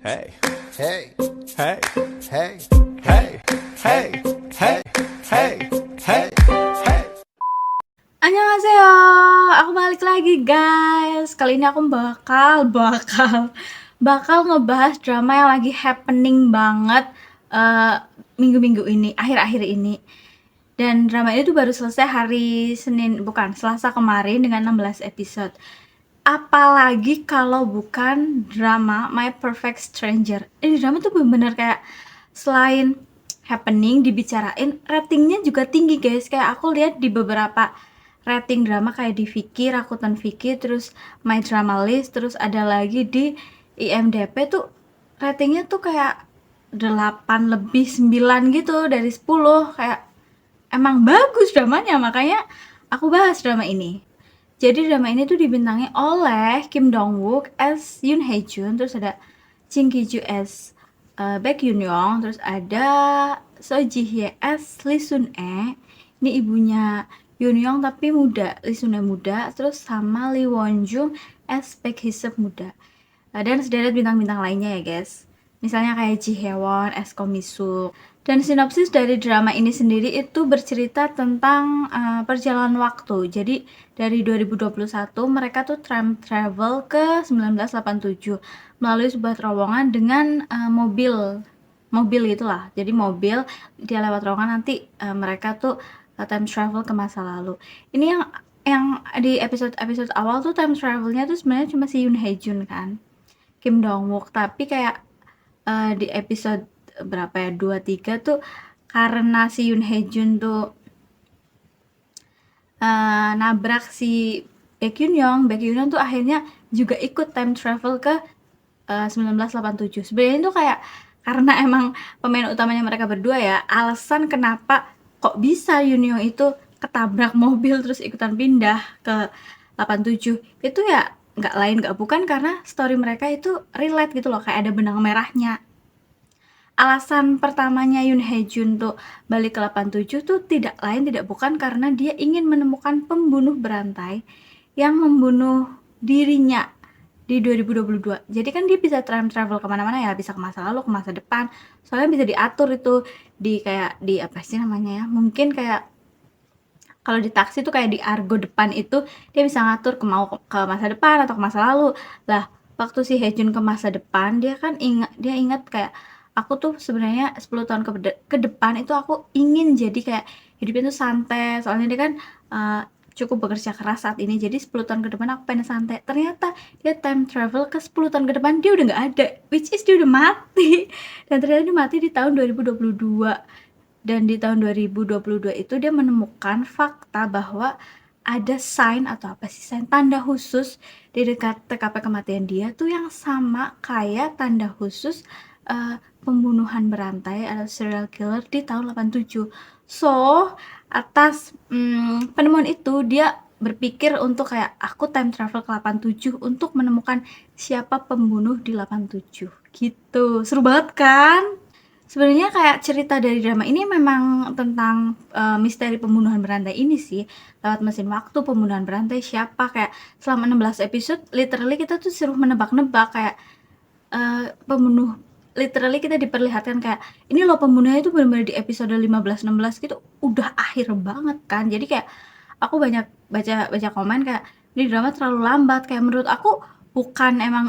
Hey, Hey, hey, hey, hey, hey, hey, hey, hey, hey. Annyeonghaseyo, aku balik lagi guys. Kali ini aku bakal ngebahas drama yang lagi happening banget minggu-minggu ini, akhir-akhir ini. Dan drama ini tuh baru selesai hari Selasa kemarin dengan 16 episode. Apalagi kalau bukan drama My Perfect Stranger. Ini drama tuh bener-bener kayak selain happening, dibicarain, ratingnya juga tinggi guys. Kayak aku lihat di beberapa rating drama kayak di Viki, Rakuten Viki, terus My Drama List, terus ada lagi di IMDb tuh ratingnya tuh kayak 8 lebih 9 gitu dari 10. Kayak emang bagus dramanya, makanya aku bahas drama ini. Jadi drama ini tuh dibintangi oleh Kim Dong Wook as Yoon Hae Jun, terus ada Jin Ki Joo as Baek Yoon Young, terus ada So Ji Hye as Lee Sun E. Ini ibunya Yoon Young tapi muda, Lee Sun E muda, terus sama Lee Won Jung as Baek Hee Suk muda. Dan sederet bintang-bintang lainnya ya guys. Misalnya kayak Ji Hye-won as Ko Mi-suk. Dan sinopsis dari drama ini sendiri itu bercerita tentang perjalanan waktu. Jadi dari 2021 mereka tuh time travel ke 1987 melalui sebuah terowongan dengan mobil gitulah. Jadi mobil dia lewat terowongan, nanti mereka tuh time travel ke masa lalu. Ini yang di episode awal tuh time travelnya tuh sebenarnya cuma si Yoon Hae Jun kan, Kim Dong Wook, tapi kayak di episode berapa ya, 2, 3 tuh karena si Yoon Hae Jun tuh nabrak si Baek Yoon Young tuh akhirnya juga ikut time travel ke 1987. Sebenarnya itu kayak karena emang pemain utamanya mereka berdua ya, alasan kenapa kok bisa Yoon Young itu ketabrak mobil terus ikutan pindah ke 87 itu ya nggak lain nggak bukan karena story mereka itu relate gitu loh, kayak ada benang merahnya. Alasan pertamanya Yoon Hae Jun tuh balik ke 87 tuh tidak lain tidak bukan karena dia ingin menemukan pembunuh berantai yang membunuh dirinya di 2022. Jadi kan dia bisa time travel kemana-mana ya, bisa ke masa lalu, ke masa depan. Soalnya bisa diatur itu di kayak di apa sih namanya ya? Mungkin kayak kalau di taksi tuh kayak di argo depan itu dia bisa ngatur ke masa depan atau ke masa lalu. Lah, waktu si Haejun ke masa depan dia kan ingat kayak aku tuh sebenarnya 10 tahun ke depan itu aku ingin jadi kayak hidupnya tuh santai. Soalnya dia kan cukup bekerja keras saat ini. Jadi 10 tahun ke depan aku pengen santai. Ternyata dia time travel ke 10 tahun ke depan, dia udah nggak ada. Which is dia udah mati. Dan ternyata dia mati di tahun 2022. Dan di tahun 2022 itu dia menemukan fakta bahwa ada sign atau apa sih, sign tanda khusus di dekat TKP kematian dia tuh yang sama kayak tanda khusus pembunuhan berantai atau serial killer di tahun 87. So, atas penemuan itu dia berpikir untuk kayak aku time travel ke 87 untuk menemukan siapa pembunuh di 87 gitu. Seru banget kan? Sebenarnya kayak cerita dari drama ini memang tentang misteri pembunuhan berantai ini sih. Lewat mesin waktu, pembunuhan berantai siapa, kayak selama 16 episode literally kita tuh suruh menebak-nebak kayak pembunuh, literally kita diperlihatkan kayak ini loh pembunuhnya itu benar-benar di episode 15-16 gitu, udah akhir banget kan. Jadi kayak aku banyak baca komen kayak ini drama terlalu lambat. Kayak menurut aku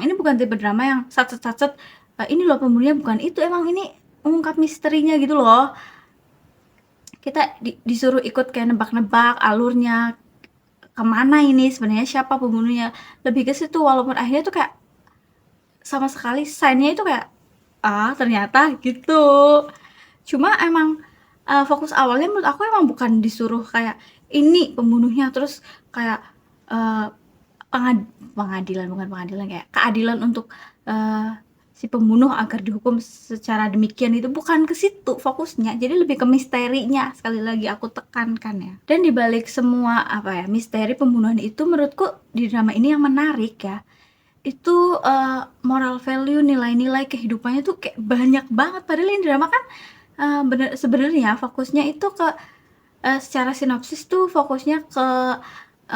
ini bukan tipe drama yang sat-sat ini loh pembunuhnya, bukan itu. Emang ini mengungkap misterinya gitu loh. Kita disuruh ikut kayak nebak-nebak alurnya kemana ini sebenarnya, siapa pembunuhnya, lebih ke situ. Walaupun akhirnya tuh kayak sama sekali sign-nya itu kayak ternyata gitu. Cuma emang fokus awalnya menurut aku emang bukan disuruh kayak ini pembunuhnya terus kayak pengadilan kayak keadilan untuk si pembunuh agar dihukum secara demikian, itu bukan ke situ fokusnya. Jadi lebih ke misterinya, sekali lagi aku tekankan ya. Dan dibalik semua misteri pembunuhan itu, menurutku di drama ini yang menarik ya, itu moral value, nilai-nilai kehidupannya tuh kayak banyak banget. Padahal ini drama kan sebenarnya fokusnya itu ke secara sinopsis tuh fokusnya ke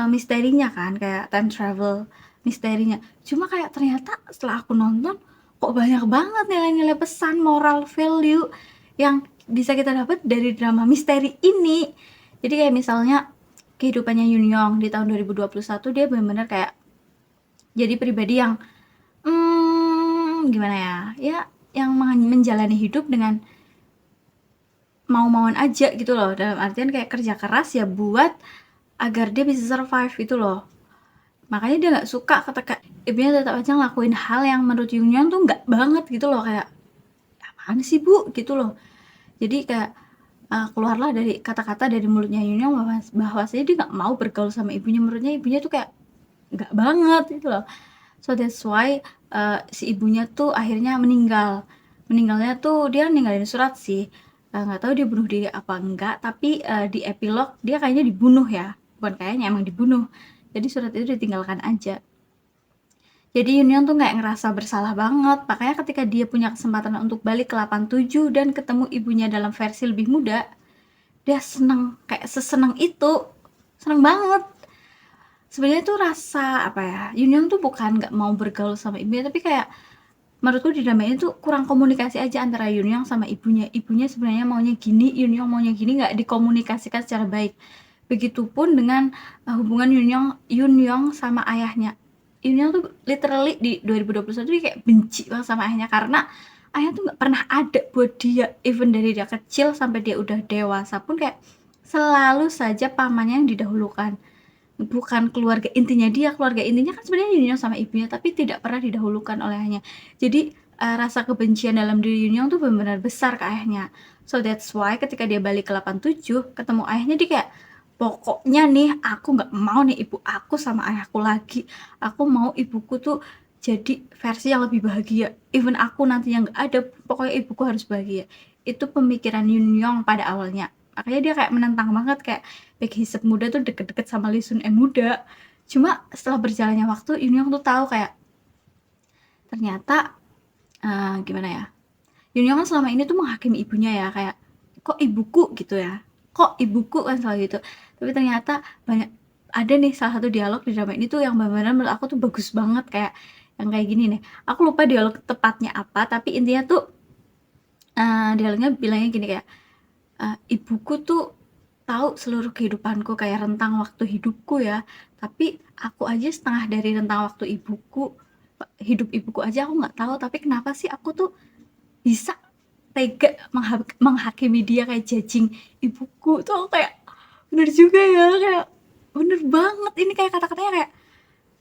misterinya kan, kayak time travel misterinya. Cuma kayak ternyata setelah aku nonton, kok banyak banget nilai-nilai pesan moral value yang bisa kita dapat dari drama misteri ini. Jadi kayak misalnya kehidupannya Yoon Young di tahun 2021, dia benar-benar kayak jadi pribadi yang gimana ya? Ya yang menjalani hidup dengan mau-mauan aja gitu loh. Dalam artian kayak kerja keras ya buat agar dia bisa survive gitu loh. Makanya dia nggak suka ketika ibunya tetap aja ngelakuin hal yang menurut Yoon Young tuh nggak banget gitu loh, kayak apaan sih bu gitu loh. Jadi kayak keluarlah dari kata-kata dari mulutnya Yoon Young bahwasanya dia nggak mau bergaul sama ibunya. Menurutnya ibunya tuh kayak nggak banget gitu loh. So that's why si ibunya tuh akhirnya meninggalnya tuh dia ninggalin surat sih. Nggak tahu dia bunuh diri apa enggak, tapi di epilog dia kayaknya dibunuh ya, bukan kayaknya, emang dibunuh. Jadi surat itu ditinggalkan aja. Jadi Yoon Young tuh nggak ngerasa bersalah banget, makanya ketika dia punya kesempatan untuk balik ke 87 dan ketemu ibunya dalam versi lebih muda, dia seneng, kayak seseneng itu, seneng banget. Sebenarnya tuh rasa apa ya, Yoon Young tuh bukan nggak mau bergaul sama ibunya, tapi kayak menurutku di drama ini tuh kurang komunikasi aja antara Yoon Young sama ibunya. Ibunya sebenarnya maunya gini, Yoon Young maunya gini, nggak dikomunikasikan secara baik. Begitupun dengan hubungan Yoon Young sama ayahnya. Yoon Young tuh literally di 2021 dia kayak benci banget sama ayahnya, karena ayahnya tuh nggak pernah ada buat dia. Even dari dia kecil sampai dia udah dewasa pun kayak selalu saja pamannya yang didahulukan. Bukan keluarga intinya dia, keluarga intinya kan sebenarnya Yoon Young sama ibunya, tapi tidak pernah didahulukan oleh ayahnya. Jadi rasa kebencian dalam diri Yoon Young tuh benar-benar besar ke ayahnya. So that's why ketika dia balik ke 87 ketemu ayahnya, dia kayak pokoknya nih aku nggak mau nih ibu aku sama ayahku lagi. Aku mau ibuku tuh jadi versi yang lebih bahagia. Even aku nantinya nggak ada, pokoknya ibuku harus bahagia. Itu pemikiran Yoon Young pada awalnya. Makanya dia kayak menentang banget, kayak Baekhyun muda tuh deket-deket sama Lee Sun muda. Cuma setelah berjalannya waktu, Yoon Young tuh tahu kayak ternyata gimana ya, Yoon Young kan selama ini tuh menghakimi ibunya ya, kayak kok ibuku gitu ya, kok ibuku kan selalu gitu. Tapi ternyata banyak ada nih salah satu dialog di drama ini tuh yang benar-benar menurut aku tuh bagus banget, kayak yang kayak gini nih. Aku lupa dialog tepatnya apa, tapi intinya tuh dialognya bilangnya gini kayak ibuku tuh tahu seluruh kehidupanku, kayak rentang waktu hidupku ya, tapi aku aja setengah dari rentang waktu hidup ibuku aja aku nggak tahu, tapi kenapa sih aku tuh bisa tega menghakimi dia, kayak judging ibuku tuh. Aku kayak bener juga ya, kayak bener banget ini, kayak kata-katanya kayak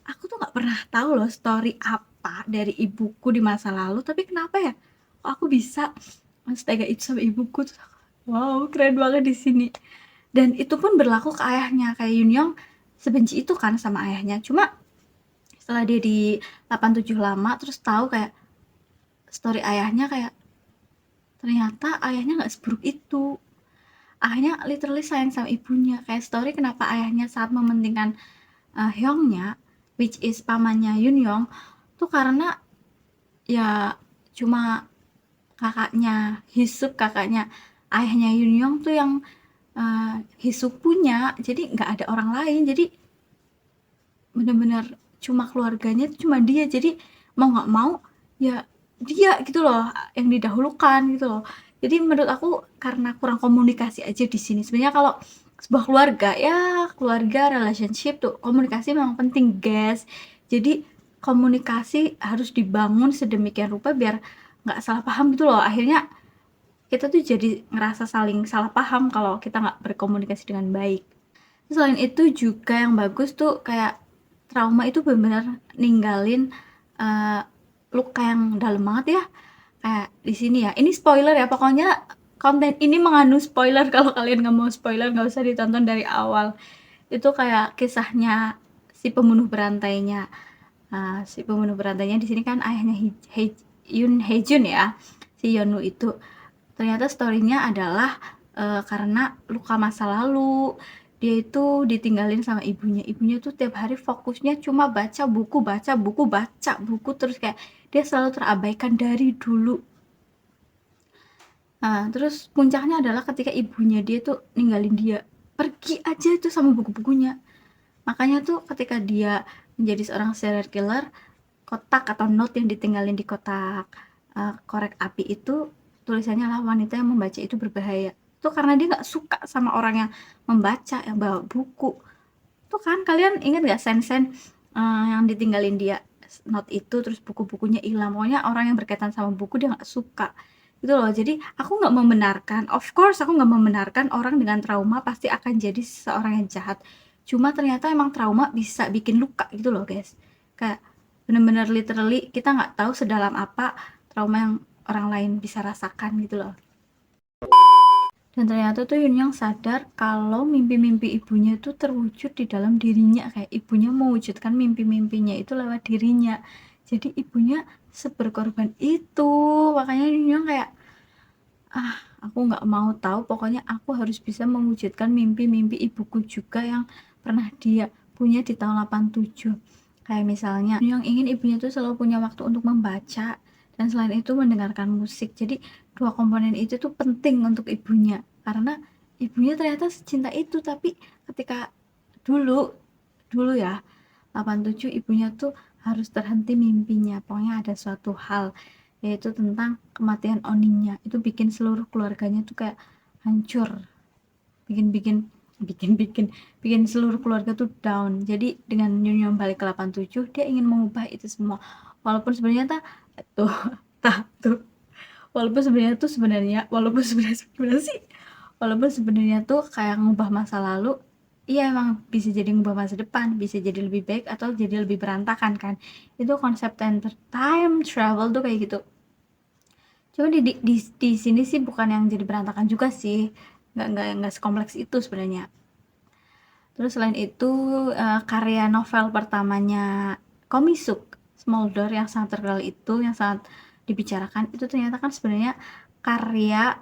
aku tuh nggak pernah tahu loh story apa dari ibuku di masa lalu, tapi kenapa ya kok aku bisa setega itu sama ibuku tuh. Wow, keren banget di sini. Dan itu pun berlaku ke ayahnya, kayak Yoon Young sebenci itu kan sama ayahnya. Cuma setelah dia di 87 lama terus tahu kayak story ayahnya, kayak ternyata ayahnya nggak seburuk itu. Ayahnya literally sayang sama ibunya. Kayak story kenapa ayahnya saat mementingkan Hyungnya, which is pamannya Yoon Young, tuh karena ya cuma kakaknya Hisup, kakaknya ayahnya Yoon Young tuh yang Hisup punya, jadi nggak ada orang lain. Jadi bener-bener cuma keluarganya tuh cuma dia, jadi mau nggak mau ya dia gitu loh yang didahulukan gitu loh. Jadi menurut aku karena kurang komunikasi aja di sini. Sebenarnya kalau sebuah keluarga ya, keluarga relationship tuh komunikasi memang penting guys. Jadi komunikasi harus dibangun sedemikian rupa biar nggak salah paham gitu loh. Akhirnya kita tuh jadi ngerasa saling salah paham kalau kita nggak berkomunikasi dengan baik. Selain itu juga yang bagus tuh kayak trauma itu benar-benar ninggalin luka yang dalam banget ya. Kayak di sini ya, ini spoiler ya, pokoknya konten ini mengandung spoiler. Kalau kalian nggak mau spoiler nggak usah ditonton dari awal. Itu kayak kisahnya si pembunuh berantainya. Si pembunuh berantainya di sini kan ayahnya Yoon Hae-jun ya, si Yeonwoo itu. Ternyata story-nya adalah karena luka masa lalu. Dia itu ditinggalin sama ibunya. Ibunya tuh tiap hari fokusnya cuma baca buku, baca buku, baca buku terus, kayak dia selalu terabaikan dari dulu. Terus puncaknya adalah ketika ibunya dia tuh ninggalin dia, pergi aja tuh sama buku-bukunya. Makanya tuh ketika dia menjadi seorang serial killer, kotak atau note yang ditinggalin di kotak korek api itu tulisannya lah wanita yang membaca itu berbahaya. Itu karena dia nggak suka sama orang yang membaca, yang bawa buku. Tuh kan kalian ingat nggak sen-sen yang ditinggalin dia note itu, terus buku-bukunya hilang. Pokoknya orang yang berkaitan sama buku dia nggak suka gitu loh. Jadi aku nggak membenarkan, of course aku nggak membenarkan orang dengan trauma pasti akan jadi seorang yang jahat. Cuma ternyata emang trauma bisa bikin luka gitu loh guys. Kayak bener-bener literally kita nggak tahu sedalam apa trauma yang orang lain bisa rasakan gitu loh. Dan ternyata tuh Yunyang sadar kalau mimpi-mimpi ibunya tuh terwujud di dalam dirinya, kayak ibunya mewujudkan mimpi-mimpinya itu lewat dirinya. Jadi ibunya seberkorban itu. Makanya Yunyang kayak aku nggak mau tahu, pokoknya aku harus bisa mewujudkan mimpi-mimpi ibuku juga yang pernah dia punya di tahun 87. Kayak misalnya yang ingin ibunya tuh selalu punya waktu untuk membaca dan selain itu mendengarkan musik. Jadi dua komponen itu tuh penting untuk ibunya karena ibunya ternyata secinta itu. Tapi ketika dulu ya 87 ibunya tuh harus terhenti mimpinya. Pokoknya ada suatu hal yaitu tentang kematian Oninya. Itu bikin seluruh keluarganya tuh kayak hancur. Bikin seluruh keluarga tuh down. Jadi dengan Nyunyum balik ke 87 dia ingin mengubah itu semua. Walaupun sebenarnya tuh tuh walaupun sebenarnya tuh kayak ngubah masa lalu, iya emang bisa jadi ngubah masa depan, bisa jadi lebih baik atau jadi lebih berantakan kan. Itu konsep time travel tuh kayak gitu. Cuma di sini sih bukan yang jadi berantakan juga sih. Nggak sekompleks itu sebenarnya. Terus selain itu karya novel pertamanya Komisuk, Small Door yang sangat terkenal itu, yang sangat dibicarakan itu ternyata kan sebenarnya karya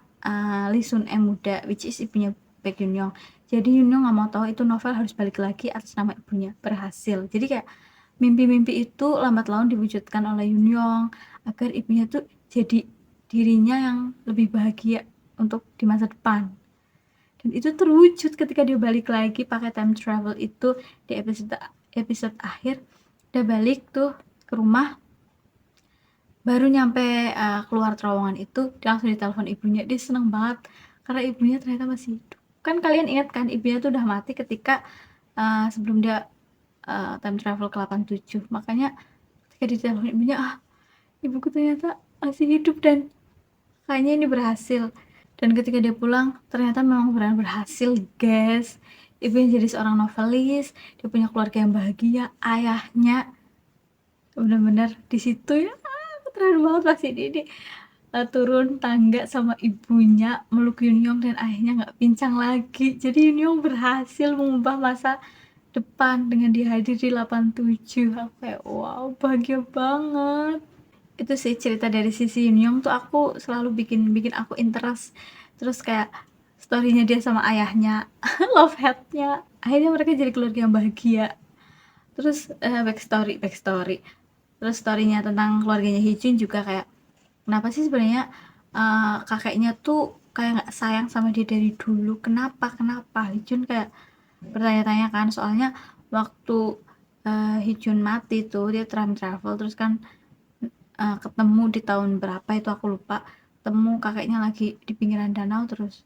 Lee Sun E muda, which is ibunya Baek Yun Young. Jadi Yun Young nggak mau tahu itu novel harus balik lagi atas nama ibunya, berhasil. Jadi kayak mimpi-mimpi itu lambat laun diwujudkan oleh Yun Young agar ibunya tuh jadi dirinya yang lebih bahagia untuk di masa depan. Dan itu terwujud ketika dia balik lagi pakai time travel itu di episode akhir. Dia balik tuh ke rumah, baru nyampe keluar terowongan itu dia langsung ditelepon ibunya. Dia seneng banget karena ibunya ternyata masih hidup. Kan kalian ingat kan ibunya tuh udah mati ketika sebelum dia time travel ke 87. Makanya ketika ditelepon ibunya, ibuku ternyata masih hidup dan kayaknya ini berhasil. Dan ketika dia pulang ternyata memang benar berhasil guys. Ibunya jadi seorang novelis, dia punya keluarga yang bahagia, ayahnya benar-benar di situ ya. Keren banget pasti dia turun tangga sama ibunya meluk Yun Young dan ayahnya nggak pincang lagi. Jadi Yun Young berhasil mengubah masa depan dengan dia hadir di 87. Aku kayak wow, bahagia banget. Itu sih cerita dari sisi Yun Young tuh aku selalu bikin aku interest. Terus kayak storynya dia sama ayahnya, love hate-nya, akhirnya mereka jadi keluarga yang bahagia. Terus backstory terus storynya tentang keluarganya Hee-jun juga kayak kenapa sih sebenarnya kakeknya tuh kayak nggak sayang sama dia dari dulu, kenapa Hee-jun kayak bertanya-tanya kan. Soalnya waktu Hee-jun mati tuh dia time travel terus kan ketemu di tahun berapa itu aku lupa, ketemu kakeknya lagi di pinggiran danau. Terus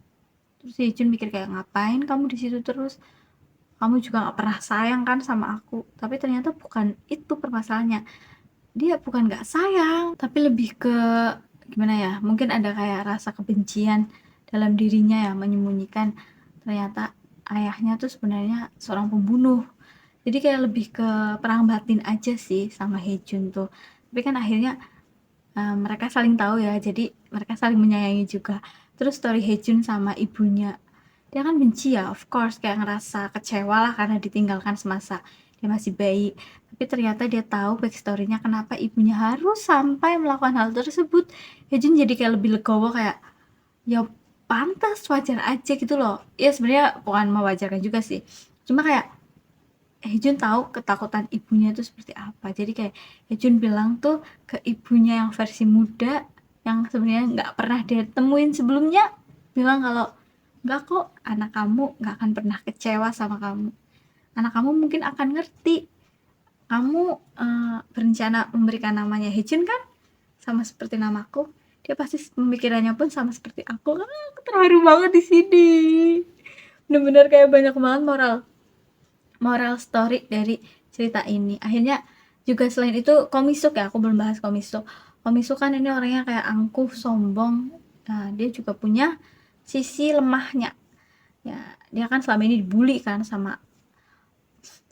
Hee-jun mikir kayak ngapain kamu di situ terus, kamu juga nggak pernah sayang kan sama aku. Tapi ternyata bukan itu permasalahannya, dia bukan nggak sayang tapi lebih ke gimana ya, mungkin ada kayak rasa kebencian dalam dirinya yang menyembunyikan ternyata ayahnya tuh sebenarnya seorang pembunuh. Jadi kayak lebih ke perang batin aja sih sama Hee-jun tuh. Tapi kan akhirnya mereka saling tahu ya, jadi mereka saling menyayangi juga. Terus story Hee-jun sama ibunya, dia kan benci ya, of course kayak ngerasa kecewa lah karena ditinggalkan semasa dia masih bayi. Tapi ternyata dia tahu backstory-nya kenapa ibunya harus sampai melakukan hal tersebut. Hee-jun jadi kayak lebih legowo, kayak ya pantas, wajar aja gitu loh. Ya sebenarnya bukan mewajarkan juga sih, cuma kayak Hee-jun tahu ketakutan ibunya itu seperti apa. Jadi kayak Hee-jun bilang tuh ke ibunya yang versi muda yang sebenarnya nggak pernah dia temuin sebelumnya, bilang kalau nggak kok, anak kamu nggak akan pernah kecewa sama kamu, anak kamu mungkin akan ngerti kamu berencana memberikan namanya Hejun kan? Sama seperti namaku. Dia pasti pemikirannya pun sama seperti aku. Aku terharu banget di sini. Bener-bener kayak banyak banget moral story dari cerita ini. Akhirnya juga selain itu Komisuk ya, aku belum bahas Komisuk. Komisuk kan ini orangnya kayak angkuh, sombong. Nah, dia juga punya sisi lemahnya. Ya, dia kan selama ini dibully kan sama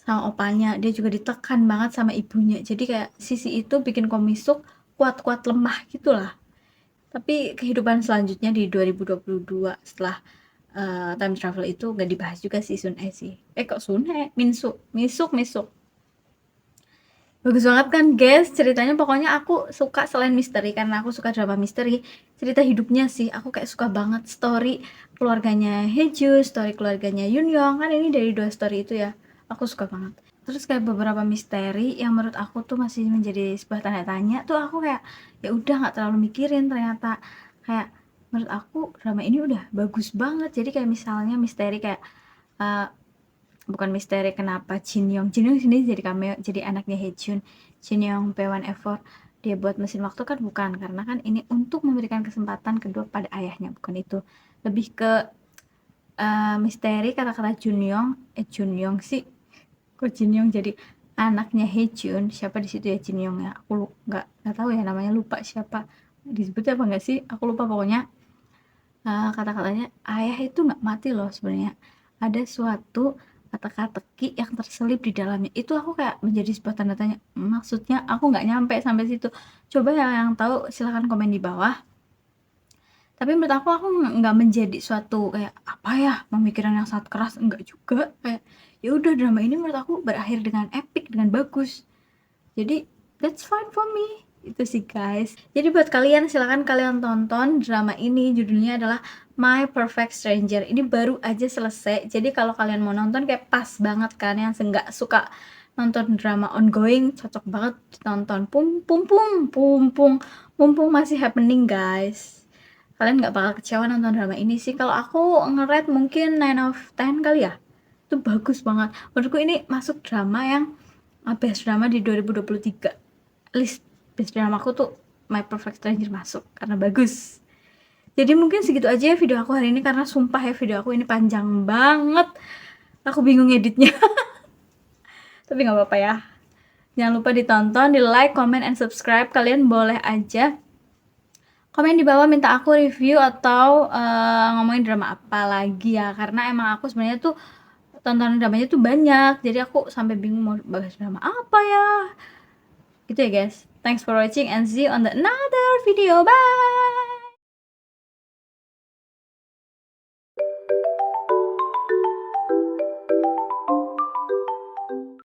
opanya, dia juga ditekan banget sama ibunya. Jadi kayak sisi itu bikin Komisuk kuat-kuat lemah gitulah. Tapi kehidupan selanjutnya di 2022 setelah time travel itu gak dibahas juga sih Sunhae sih. Kok Sunhae? Misuk. Bagus banget kan guys ceritanya, pokoknya aku suka selain misteri, karena aku suka drama misteri, cerita hidupnya sih aku kayak suka banget. Story keluarganya Hejun, story keluarganya Yunyong, kan ini dari 2 story itu ya, aku suka banget. Terus kayak beberapa misteri yang menurut aku tuh masih menjadi sebuah tanda tanya tuh, aku kayak ya udah nggak terlalu mikirin ternyata. Kayak menurut aku drama ini udah bagus banget. Jadi kayak misalnya misteri kayak bukan misteri kenapa Jin Young sini jadi cameo, jadi anaknya Hejun. Jin Young P1F4 dia buat mesin waktu kan bukan, karena kan ini untuk memberikan kesempatan kedua pada ayahnya, bukan itu. Lebih ke misteri kata-kata Jun Young sih, kok Jin Young jadi anaknya Hejun, siapa di situ ya Jin Young ya, aku nggak tahu ya namanya, lupa siapa disebutnya apa nggak sih, aku lupa pokoknya. Kata-katanya ayah itu nggak mati loh sebenarnya, ada suatu teka-teki yang terselip di dalamnya. Itu aku kayak menjadi sebuah tanda tanya, maksudnya aku nggak nyampe sampai situ. Coba yang tahu silahkan komen di bawah. Tapi menurut aku nggak menjadi suatu kayak apa ya, pemikiran yang sangat keras, enggak juga. Kayak ya udah, drama ini menurut aku berakhir dengan epic, dengan bagus. Jadi that's fine for me. Itu sih guys. Jadi buat kalian silahkan kalian tonton drama ini, judulnya adalah My Perfect Stranger. Ini baru aja selesai. Jadi kalau kalian mau nonton kayak pas banget kan, yang nggak suka nonton drama ongoing, cocok banget ditonton. Mumpung masih happening guys. Kalian nggak bakal kecewa nonton drama ini sih. Kalau aku nge-rate mungkin 9 of 10 kali ya. Itu bagus banget. Menurutku ini masuk drama yang best drama di 2023. List best drama aku tuh My Perfect Stranger masuk karena bagus. Jadi mungkin segitu aja ya video aku hari ini, karena sumpah ya video aku ini panjang banget. Aku bingung editnya. Tapi nggak apa-apa ya. Jangan lupa ditonton, di like, comment, and subscribe. Kalian boleh aja komen di bawah minta aku review atau ngomongin drama apa lagi ya, karena emang aku sebenarnya tuh tontonan dramanya tuh banyak, jadi aku sampai bingung mau bahas drama apa ya gitu ya guys. Thanks for watching and see you on the another video. Bye.